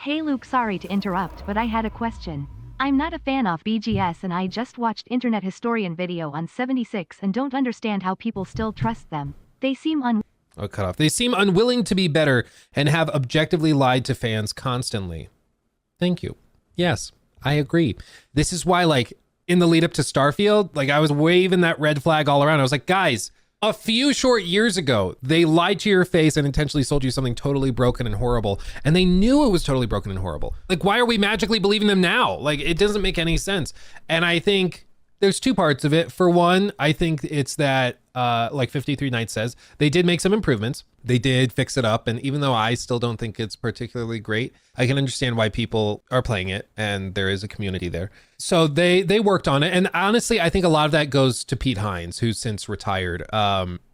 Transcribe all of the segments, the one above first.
Hey Luke, sorry to interrupt, but I had a question. I'm not a fan of BGS and I just watched Internet Historian video on 76 and don't understand how people still trust them. They seem Oh, cut off. They seem unwilling to be better and have objectively lied to fans constantly. Thank you. Yes, I agree. This is why, like, in the lead up to Starfield, like, I was waving that red flag all around. I was like, guys, a few short years ago, they lied to your face and intentionally sold you something totally broken and horrible. And they knew it was totally broken and horrible. Like, why are we magically believing them now? Like, it doesn't make any sense. And I think there's two parts of it. For one, I think it's that, like 53 Nights says, they did make some improvements. They did fix it up. And even though I still don't think it's particularly great, I can understand why people are playing it and there is a community there. So they worked on it. And honestly, I think a lot of that goes to Pete Hines, who's since retired.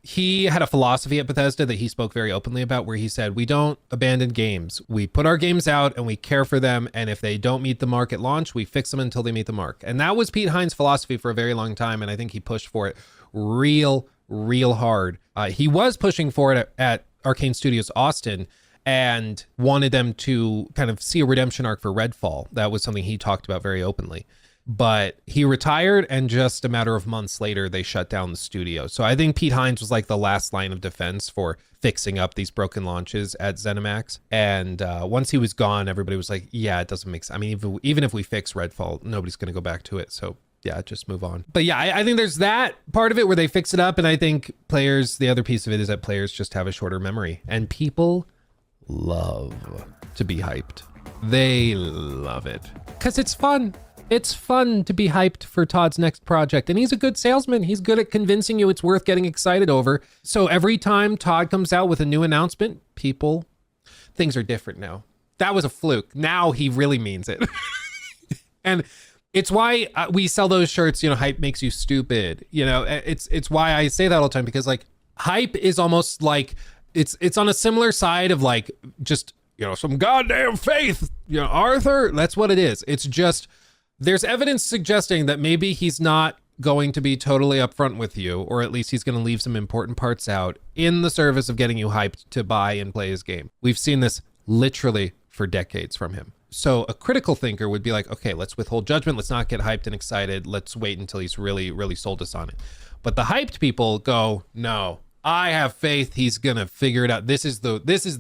He had a philosophy at Bethesda that he spoke very openly about, where he said, we don't abandon games. We put our games out and we care for them. And if they don't meet the mark at launch, we fix them until they meet the mark. And that was Pete Hines' philosophy for a very long time. And I think he pushed for it real hard. He was pushing for it at Arcane Studios Austin and wanted them to kind of see a redemption arc for Redfall. That was something he talked about very openly. But he retired, and just a matter of months later, they shut down the studio. So I think Pete Hines was like the last line of defense for fixing up these broken launches at ZeniMax. And once he was gone, everybody was like, yeah, it doesn't make sense. I mean, even if we fix Redfall, nobody's going to go back to it. So yeah, just move on. But yeah, I think there's that part of it where they fix it up. And I think players, the other piece of it is that players just have a shorter memory. And people love to be hyped. They love it because it's fun. It's fun to be hyped for Todd's next project. And he's a good salesman. He's good at convincing you it's worth getting excited over. So every time Todd comes out with a new announcement, things are different now. That was a fluke. Now he really means it. And it's why we sell those shirts, hype makes you stupid. It's why I say that all the time, because like hype is almost like it's on a similar side of like just, some goddamn faith, Arthur. That's what it is. It's just, there's evidence suggesting that maybe he's not going to be totally upfront with you, or at least he's going to leave some important parts out in the service of getting you hyped to buy and play his game. We've seen this literally for decades from him. So a critical thinker would be like, okay, let's withhold judgment. Let's not get hyped and excited. Let's wait until he's really sold us on it. But the hyped people go, no, I have faith he's gonna figure it out. This is the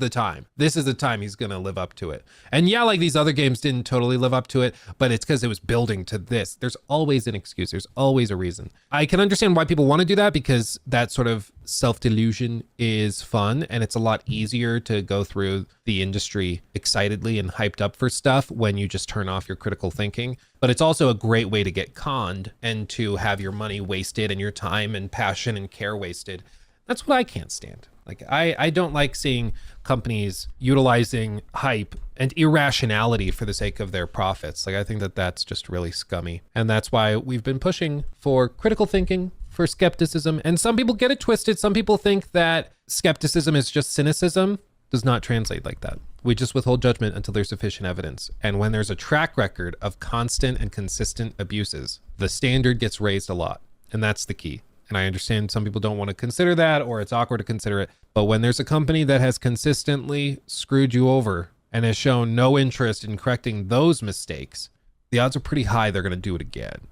time. This is the time he's gonna live up to it. And yeah, like these other games didn't totally live up to it, but it's because it was building to this. There's always an excuse. There's always a reason. I can understand why people want to do that, because that sort of self-delusion is fun, and it's a lot easier to go through the industry excitedly and hyped up for stuff when you just turn off your critical thinking. But it's also a great way to get conned and to have your money wasted and your time and passion and care wasted. That's what I can't stand. Like, I don't like seeing companies utilizing hype and irrationality for the sake of their profits. Like, I think that that's just really scummy. And that's why we've been pushing for critical thinking, for skepticism. And some people get it twisted. Some people think that skepticism is just cynicism. Does not translate like that. We just withhold judgment until there's sufficient evidence. And when there's a track record of constant and consistent abuses, the standard gets raised a lot. And that's the key. And I understand some people don't want to consider that, or it's awkward to consider it. But when there's a company that has consistently screwed you over and has shown no interest in correcting those mistakes, the odds are pretty high they're going to do it again.